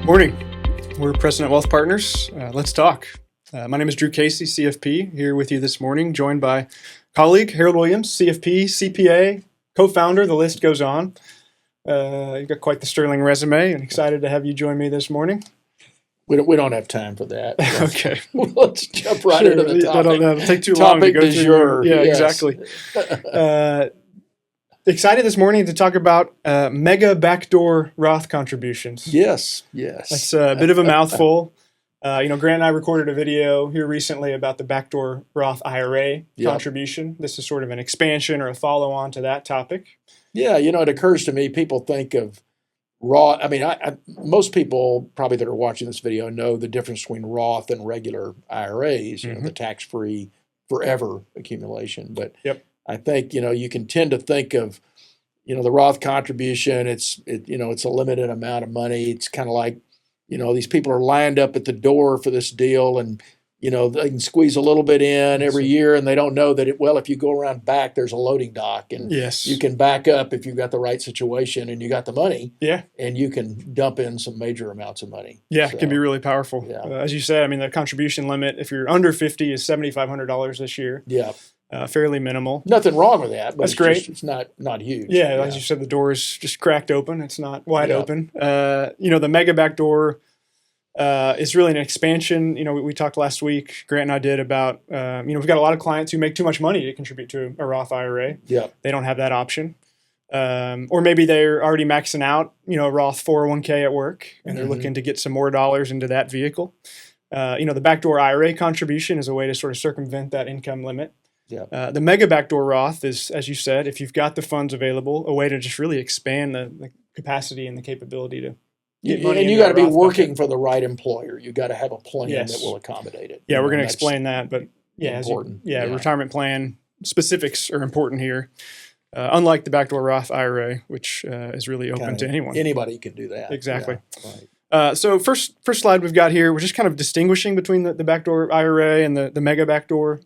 Morning. We're President Wealth Partners. Let's talk. My name is Drew Casey, CFP, here with you this morning, joined by colleague Harold Williams, CFP, CPA, co-founder. The list goes on. You've got quite the sterling resume, and excited to have you join me this morning. We don't have time for that. Okay. Let's jump right into the topic. That'll take too long to go through. Jour. Yeah, Yes. exactly. Excited this morning to talk about mega backdoor Roth contributions. Yes. That's a bit of a mouthful. Grant and I recorded a video here recently about the Backdoor Roth IRA contribution. This is sort of an expansion or a follow-on to that topic. Yeah, it occurs to me, people think of Roth. I mean, most people probably that are watching this video know the difference between Roth and regular IRAs, the tax-free forever accumulation. But I think, you can tend to think of, the Roth contribution, it's a limited amount of money. It's kind of like, these people are lined up at the door for this deal and, they can squeeze a little bit in every year and they don't know that if you go around back, there's a loading dock and you can back up if you've got the right situation and you got the money and you can dump in some major amounts of money. Yeah, it can be really powerful. Yeah. As you said, the contribution limit, if you're under 50, is $7,500 this year. Yeah. Fairly minimal. Nothing wrong with that, but that's great. It's not huge. Yeah, as you said, the door is just cracked open. It's not wide open. The mega backdoor is really an expansion. We talked last week, Grant and I did about, we've got a lot of clients who make too much money to contribute to a Roth IRA. Yeah. They don't have that option. Or maybe they're already maxing out, a Roth 401k at work and they're looking to get some more dollars into that vehicle. The backdoor IRA contribution is a way to sort of circumvent that income limit. Yeah. The mega backdoor Roth is, as you said, if you've got the funds available, a way to just really expand the capacity and the capability to get money. And you got to be working for the right employer. You got to have a plan that will accommodate it. Yeah, we're going to explain that, but important. Retirement plan specifics are important here. Unlike the backdoor Roth IRA, which is really open to anyone. Anybody can do that. Exactly. Yeah, right. So first slide we've got here, we're just kind of distinguishing between the backdoor IRA and the mega backdoor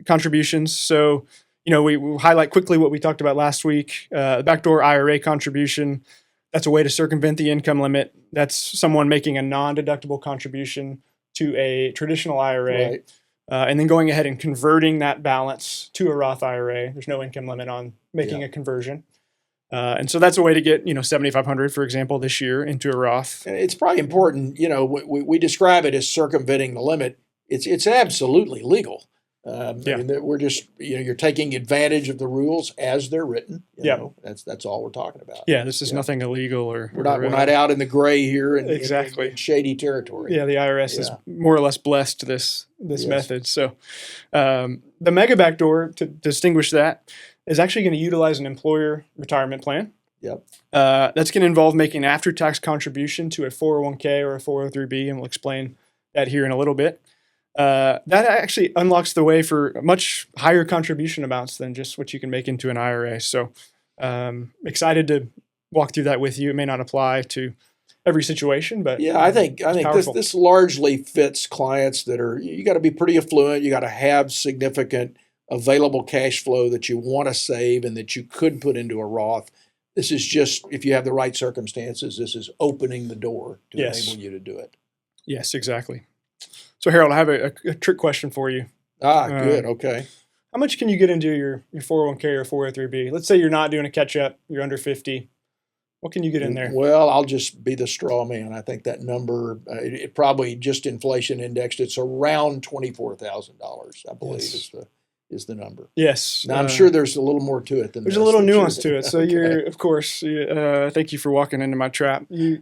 contributions. So, we highlight quickly what we talked about last week. The backdoor IRA contribution, that's a way to circumvent the income limit. That's someone making a non-deductible contribution to a traditional IRA, and then going ahead and converting that balance to a Roth IRA. There's no income limit on making a conversion. And so that's a way to get, $7,500, for example, this year into a Roth. It's probably important, we describe it as circumventing the limit. It's absolutely legal. We're just, you're taking advantage of the rules as they're written. That's all we're talking about. Yeah, this is nothing illegal or we're not out in the gray here in shady territory. Yeah, the IRS is more or less blessed this method. So the mega backdoor, to distinguish that, is actually going to utilize an employer retirement plan. Yep. That's going to involve making an after-tax contribution to a 401k or a 403b, and we'll explain that here in a little bit. That actually unlocks the way for much higher contribution amounts than just what you can make into an IRA. So excited to walk through that with you. It may not apply to every situation, but I think this largely fits clients that are, you got to be pretty affluent. You got to have significant available cash flow that you want to save and that you could put into a Roth. This is just, if you have the right circumstances, this is opening the door to enable you to do it. Yes, exactly. So Harold, I have a trick question for you. Good. Okay. How much can you get into your 401k or 403b? Let's say you're not doing a catch up, you're under 50. What can you get in there? Well, I'll just be the straw man. I think that number, it probably just inflation indexed, it's around $24,000, I believe is the number. Yes. Now, I'm sure there's a little more to it than there's a little nuance to it. So you're, of course, thank you for walking into my trap. You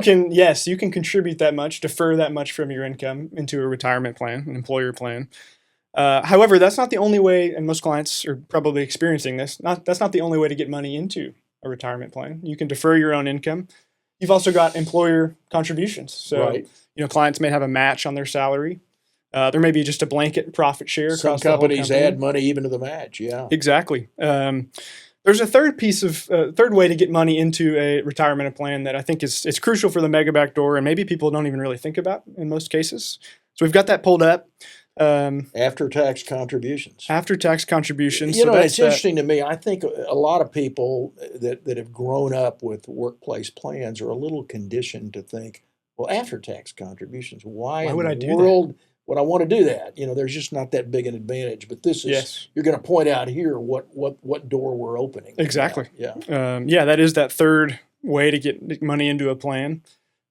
can contribute that much, defer that much from your income into a retirement plan, an employer plan. However, that's not the only way, and most clients are probably experiencing this. That's not the only way to get money into a retirement plan. You can defer your own income. You've also got employer contributions. So, clients may have a match on their salary. There may be just a blanket profit share. Some companies add money even to the match. Yeah, exactly. There's a third way to get money into a retirement plan that I think is crucial for the mega backdoor, and maybe people don't even really think about in most cases. So we've got that pulled up. After-tax contributions. After-tax contributions. You so know, that's it's interesting to me. I think a lot of people that have grown up with workplace plans are a little conditioned to think, well, after-tax contributions, why in would the I do world would I want to do that? You know, there's just not that big an advantage. But this is, Yes. you're going to point out here what door we're opening. Exactly. Yeah. That is that third way to get money into a plan.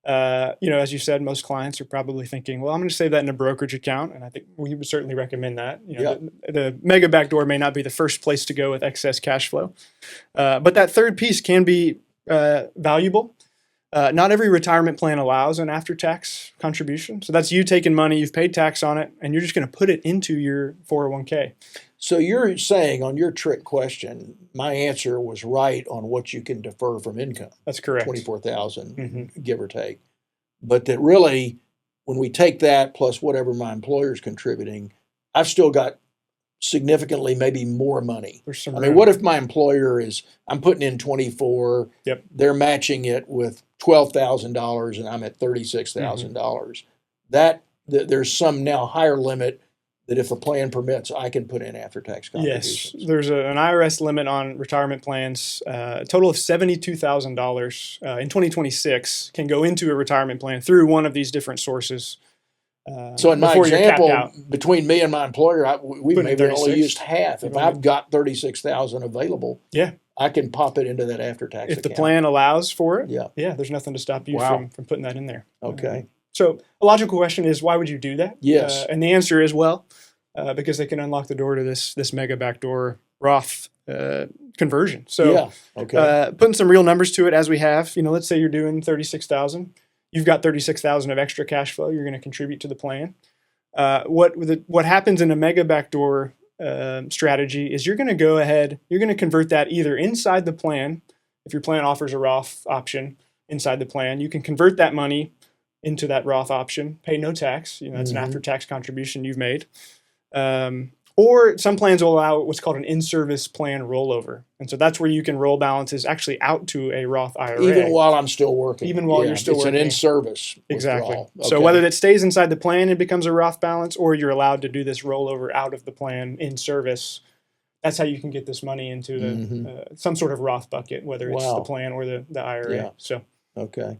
As you said, most clients are probably thinking, well, I'm going to save that in a brokerage account. And I think we would certainly recommend that. The mega backdoor may not be the first place to go with excess cash flow. But that third piece can be valuable. Not every retirement plan allows an after-tax contribution. So that's you taking money, you've paid tax on it, and you're just going to put it into your 401k. So you're saying on your trick question, my answer was right on what you can defer from income. That's correct. 24,000, give or take. But that really, when we take that plus whatever my employer's contributing, I've still got significantly maybe more money. I mean, what if my employer I'm putting in 24, yep. They're matching it with $12,000 and I'm at $36,000. There's some now higher limit that if the plan permits, I can put in after-tax contributions. Yes, there's an IRS limit on retirement plans. A total of $72,000 in 2026 can go into a retirement plan through one of these different sources. So in my example, between me and my employer, we maybe only used half. If I've got $36,000 available, I can pop it into that after-tax account. If the plan allows for it, there's nothing to stop you from putting that in there. Okay. So a logical question is, why would you do that? Yes. And the answer is, because they can unlock the door to this mega backdoor Roth conversion. So putting some real numbers to it as we have, let's say you're doing $36,000. You've got $36,000 of extra cash flow you're going to contribute to the plan. What happens in a mega backdoor strategy is you're going to go ahead, you're going to convert that either inside the plan. If your plan offers a Roth option inside the plan, you can convert that money into that Roth option, pay no tax. That's an after-tax contribution you've made. Or some plans will allow what's called an in-service plan rollover. And so that's where you can roll balances actually out to a Roth IRA. Even while I'm still working. Even while you're still working. It's an in-service Exactly. withdrawal. Okay. So whether that stays inside the plan and becomes a Roth balance, or you're allowed to do this rollover out of the plan in service, that's how you can get this money into some sort of Roth bucket, whether it's the plan or the IRA. Yeah. So okay.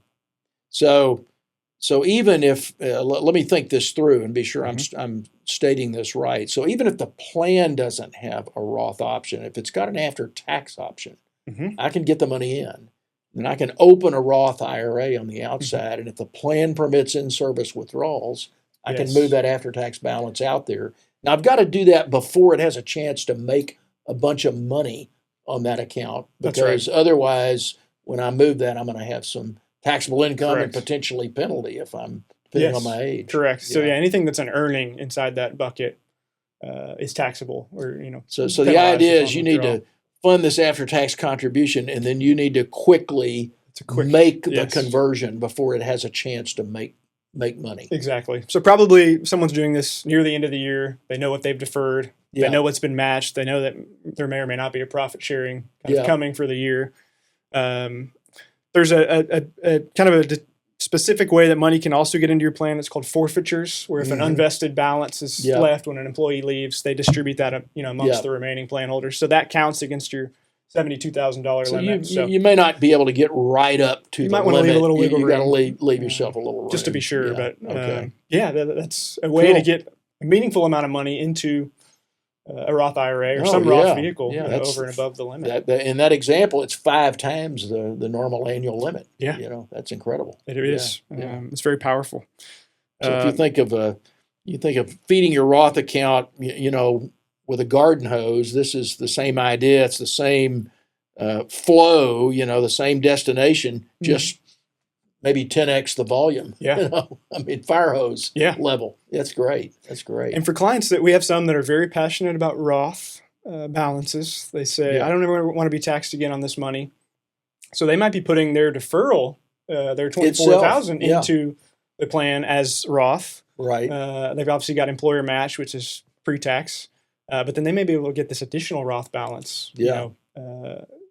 So even if, let me think this through and be sure I'm stating this right. So even if the plan doesn't have a Roth option, if it's got an after-tax option, I can get the money in. And I can open a Roth IRA on the outside. And if the plan permits in-service withdrawals, I can move that after-tax balance out there. Now, I've got to do that before it has a chance to make a bunch of money on that account. Because otherwise, when I move that, I'm going to have some taxable income and potentially penalty if I'm depending on my age. Correct. So anything that's an earning inside that bucket is taxable, or So the idea is you need to fund this after-tax contribution, and then you need to quickly make the conversion before it has a chance to make money. Exactly. So probably someone's doing this near the end of the year. They know what they've deferred. They know what's been matched. They know that there may or may not be a profit sharing coming for the year. There's a kind of a specific way that money can also get into your plan. It's called forfeitures, where if an unvested balance is left when an employee leaves, they distribute that amongst the remaining plan holders. So that counts against your $72,000 limit. You may not be able to get right up to the limit. You might want to leave a little wiggle room. You got to leave yourself a little room. Just to be sure. But that's a way to get a meaningful amount of money into a Roth IRA or some Roth vehicle over and above the limit. In that example, it's 5 times the normal annual limit. Yeah. That's incredible. It is. It's very powerful. So if you think of feeding your Roth account, with a garden hose, this is the same idea. It's the same flow, the same destination, just maybe 10x the volume. Yeah. I mean, fire hose level. That's great. That's great. And for clients we have some that are very passionate about Roth balances. They say, I don't ever want to be taxed again on this money. So they might be putting their deferral, their $24,000 into the plan as Roth. Right. They've obviously got employer match, which is pre-tax. But then they may be able to get this additional Roth balance,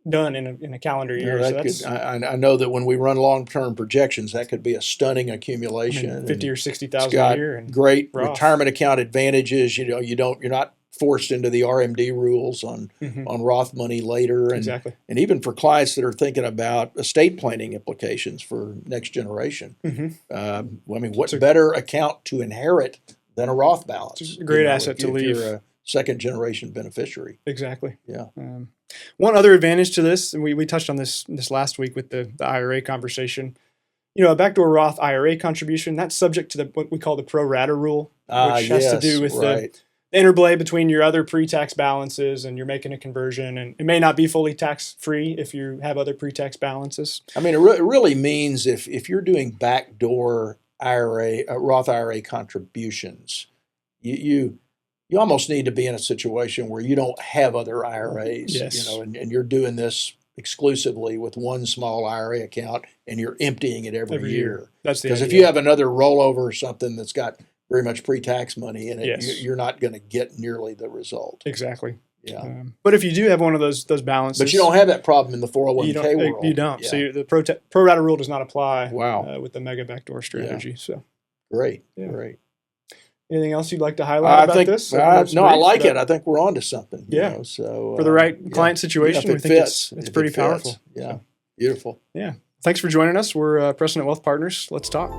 done in a calendar year. So that's, I know that when we run long-term projections, that could be a stunning accumulation. 50 or It's 60,000 a got year. And great Roth. retirement account advantages. You're not forced into the RMD rules on Roth money later. And, Exactly. and even for clients that are thinking about estate planning implications for next generation. What better account to inherit than a Roth balance? It's a great asset to leave. If you're a second generation beneficiary. Exactly. Yeah. One other advantage to this, and we touched on this last week with the IRA conversation. A backdoor Roth IRA contribution, that's subject to what we call the pro rata rule, which has to do with the interplay between your other pre-tax balances, and you're making a conversion, and it may not be fully tax-free if you have other pre-tax balances. I mean, it really means if you're doing backdoor IRA, Roth IRA contributions, you almost need to be in a situation where you don't have other IRAs, yes. And you're doing this exclusively with one small IRA account, and you're emptying it every year. That's the idea. Because if you have another rollover or something that's got very much pre-tax money in it, yes. you're not going to get nearly the result. Exactly. Yeah. But if you do have one of those balances, but you don't have that problem in the 401k world. You don't. Yeah. So the pro rata rule does not apply. Wow. With the mega backdoor strategy. Yeah. So great. Anything else you'd like to highlight about this? I like it. I think we're on to something. Yeah. So for the right client situation, we think it's pretty powerful. Yeah. So. Beautiful. Yeah. Thanks for joining us. We're President Wealth Partners. Let's talk.